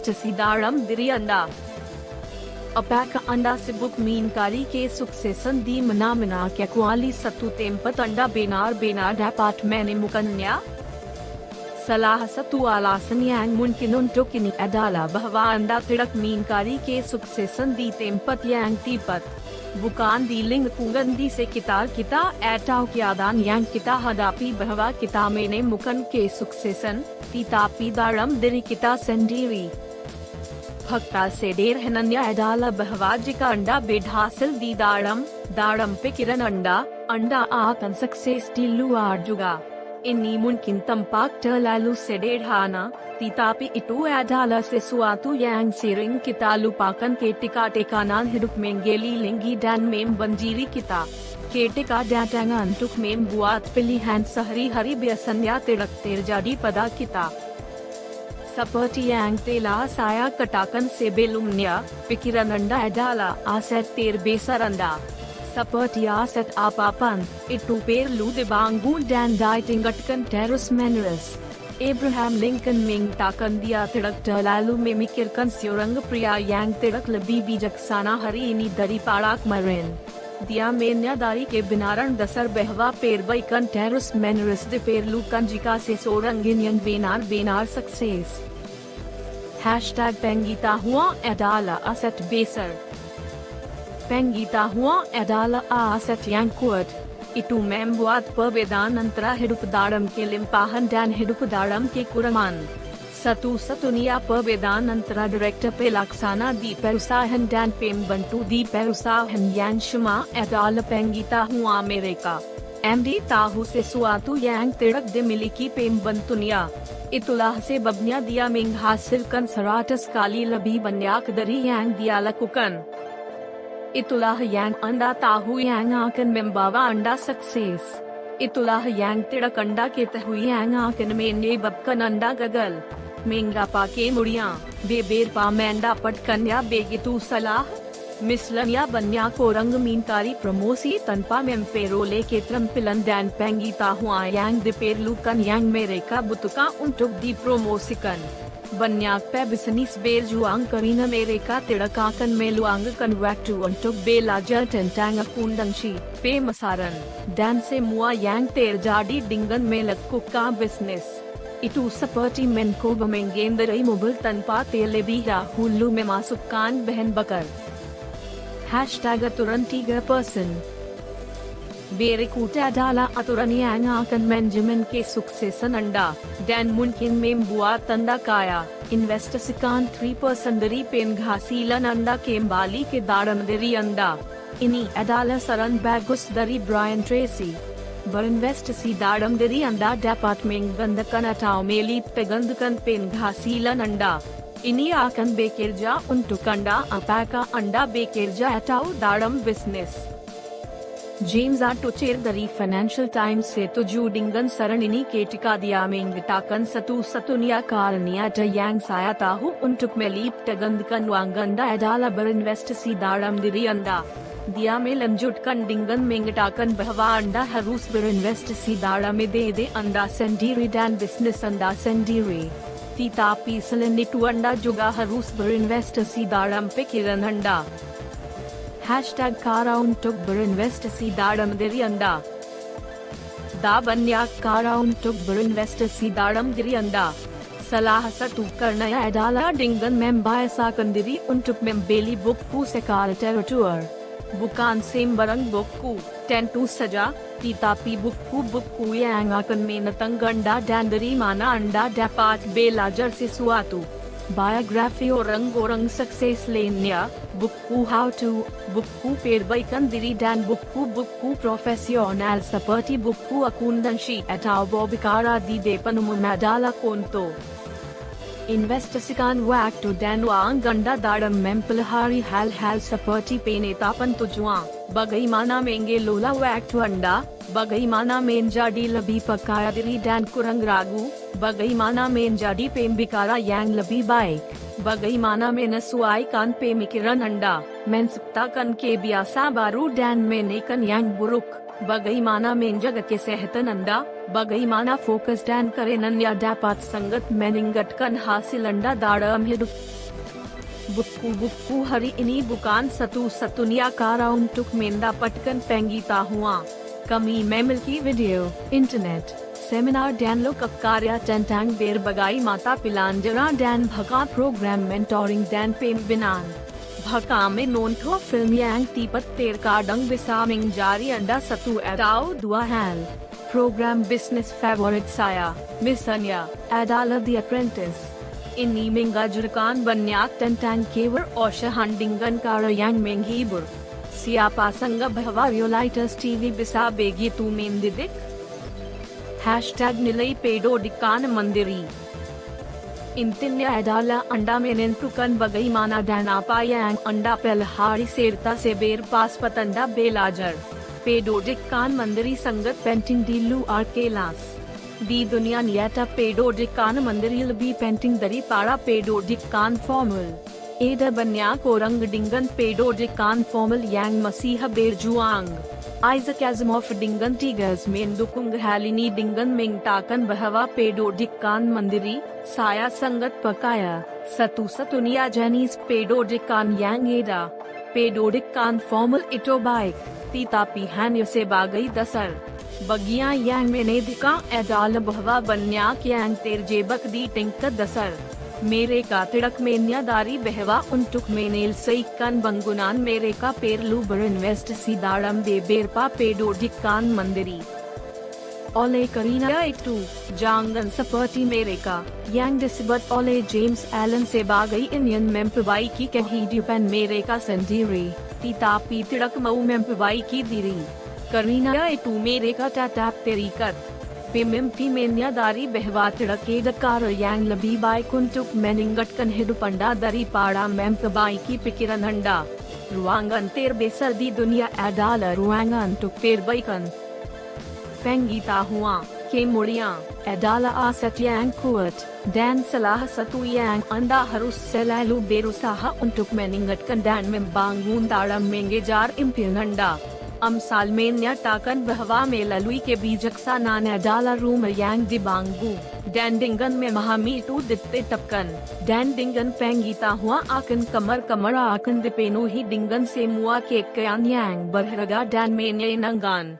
Invest Sidaram Diri Anda Apaka Anda Sibuk Meenkari ke Suksesan di Mana Kya Kuali Satu Tempat Anda Benar Department Mukanya Salah Satu Alasan Yang Mungkin Untuk Ini Adalah Bahwa Anda Tidak Meenkari ke Suksesan di Tempat Yang Tipat Bukan di lingkungan di sekitar kita atau keadaan yang kita hadapi bahwa kita menemukan kesuksesan, tetapi dalam diri kita sendiri. Fakta sederhananya adalah bahwa jika Anda berhasil di dalam pikiran Anda akan sukses di luar juga. Ini mungkin tampak terlalu sederhana, tetapi itu adalah sesuatu yang sering kita lupakan ketika tekanan hidup mengelilingi dan membanjiri kita. Ketika datangan untuk membuat pilihan sehari-hari biasanya tidak terjadi pada kita. Seperti yang telah saya katakan sebelumnya, pikiran Anda adalah aset terbesar Anda. Seperti aset apapun, itu perlu dibangun dan ditingkatkan terus-menerus. Abraham Lincoln mengatakan dia tidak terlalu memikirkan seorang pria yang tidak lebih bijaksana hari ini daripada kemarin. Dia menyadari kebenaran dasar bahwa perbaikan terus-menerus diperlukan jika seseorang ingin benar-benar sukses. #Pengetahuan adalah aset besar. Pengetahuan adalah aset yang kuat. Itu membuat perbedaan antara hidup dalam kelimpahan dan hidup dalam kekurangan. Satu-satunya perbedaan antara direktur pelaksana di perusahaan dan pembantu di perusahaan yang sama adalah pengetahuan mereka. MD tahu sesuatu yang tidak dimiliki pembantunya. Itulah sebabnya dia menghasilkan 100 kali lebih banyak dari yang dia lakukan. Itulah yang Anda tahu yang akan membawa Anda sukses. Itulah yang tidak Anda ketahui yang akan menyebabkan Anda gagal. Mengapa kemudian beberapa mendapatkannya begitu salah? Misalnya banyak orang mencari promosi tanpa memperoleh keterampilan dan pengetahuan yang diperlukan yang mereka butuhkan untuk dipromosikan. Banyak pebisnis berjuang karena mereka tidak akan meluangkan waktu untuk belajar tentang akuntansi, pemasaran, dan semua yang terjadi dengan melakukan bisnis. Itu seperti mencoba mengendarai mobil tanpa terlebih dahulu memasukkan bahan bakar. #aturan 3%. Berikut adalah aturan yang akan menjamin kesuksesan Anda dan mungkin membuat Anda kaya. Investasikan 3% dari penghasilan Anda kembali ke dalam diri Anda. Ini adalah saran bagus dari Brian Tracy. Berinvestasi dalam diri Anda dapat menggandakan atau melipat gandakan penghasilan Anda. Ini akan bekerja untuk Anda apakah Anda bekerja atau dalam bisnis. James Altucher dari Financial Times setuju dengan saran ini ketika dia mengatakan satu-satunya karunia yang saya tahu untuk melipat gandakan uang Anda adalah berinvestasi dalam diri Anda. Dia melanjutkan dengan mengatakan bahwa Anda harus berinvestasi dalam ide Anda sendiri dan bisnis Anda sendiri. Tetapi selain itu Anda juga harus berinvestasi dalam pikiran Anda. #cara untuk berinvestasi dalam diri Anda. Banyak cara untuk berinvestasi dalam diri Anda. Salah satu caranya adalah dengan membiasakan diri untuk membeli buku secara teratur. Bukan sembarang buku, tentu saja, tetapi buku-buku yang akan menentang Anda dan dari mana Anda dapat belajar sesuatu. Biografi orang-orang sukses lainnya, buku how-to, buku perbaikan diri dan buku-buku profesional seperti buku akuntansi atau berbicara di depan umum adalah contoh. Investasikan waktu dan uang Anda dalam mempelajari hal-hal seperti penetapan tujuan, bagaimana mengelola waktu Anda, bagaimana menjadi lebih percaya diri dan kurang ragu, bagaimana menjadi pembicara yang lebih baik. Bagai माना में नसुआई कान पे मिकिरन अंडा मेंसप्ता कन के बियासा बारू Dan में नेकन यांग बुरुक बगई माना में जग के सेहतन अंडा बगई माना फोकस डैन करे नन्या डैपात संगत मेनिंगट कन हासिल अंडा दाड़म हिडु बुक्कू बुक्कू हरी इनी बुकान सतु सतुनिया काराउन टुक मेंदा पटकन पेंगीता हुआ कमी मेमल की वीडियो इंटरनेट सेमिनार डैन लो कक्कार्या टेंटांग बेर बगाई माता पिलांजरा डैन भका प्रोग्राम मेंटोरिंग डैन पेम बिनान भका में नोन को फिल्म यांग तीपत तेर का डंग बिसामिंग जारी अंडा सतु एडाओ दुआ हैल प्रोग्राम बिजनेस फेवरेट साया मिसन्या एडाला द अप्रेंटिस इन्नी मिंगा जुरकान बन्याक टेंटांग केवर औशा हंडिंगन कार यांग मेंगी बुर सियापा संग भवा रियोलाइटर्स टीवी बिसा बेगी तू मेंदिदिक हैशटैग निलई पेडो डिकान मंदिरी इंतिन्या एडाला अंडा में नेंतुकन बगई माना डैनापा यांग अंडा पेलहारी सेरता से बेर पास पतंडा बेलाजर पेडो डिकान मंदिरी संगत पेंटिंग डीलू आर्केलास दी दुनिया नियता पेडो डिकान मंदिरिल भी पेंटिंग दरी पारा पेडो डिकान फॉर्मल एडा बन्या कोरंग डिंगन पेडो डिकान फॉर्मल यांग मसीहा बेरजुआंग आइजक एजमॉफ डिंगन टीगर्स में दुकुंग हैलिनी डिंगन मिंगटाकन बहवा पेडो डिकान मंदिरी साया संगत पकाया सतु सतुनिया जैनीस पेडो डिकान यांग एडा पेडो डिकान फॉर्मल इटोबाइक तीतापी हैन युसे बागई दसर बगिया यांग में नेदिका एडाल बहवा बन्याक यांग तेर जेबक दी टिंक दसर मेरे का तिड़क में दारी बहवा उनटुक में नेल सई कन बंगुनान मेरे का पेरलू बर इन्वेस्ट सीदाड़म दे बेरपा पेडो डिकान मंदिरी ओले करीना इटू जांगन सपर्टी मेरे का यांग डिसबत ओले जेम्स एलन से बागई इंडियन मेंपवाई की कही डिपेन मेरे का संजीरी तीतापी तिड़क मऊ मेंपवाई की दिरी करीना इटू मेरे का टैप तेरी कत पेमिम्पी मेन्या दारी बहवा तिड़के डकार यांग लबी बाई कुंटुक मेनिंगट कन हिडु पंडा दरी पाड़ा मेंपबाई की पिकिरन अंडा रुआंगन तेर बेसर्दी दुनिया एडाल रुआंगन टुक तेर बैकन पेंगीता हुआ के मुड़िया एडाला आसट यांग कुवट डैन सलाह सतु यांग अंडा हरुस सेलालू बेरुसाहा उनटुक मेनिंगट कन डैन में बांगून ताड़म मेंगे जार इम्पियन अंडा साल में न्या टाकन बहवा में ललुई के बीजकसा नाना डाला रूम यांग दिबांगू डैंडिंगन में महामीटू दित्ते टपकन डैंडिंगन पेंगीता हुआ आकन कमर कमर आकन दिपेनो ही डिंगन से मुआ के कयान यांग बरहरगा डैन में नंगान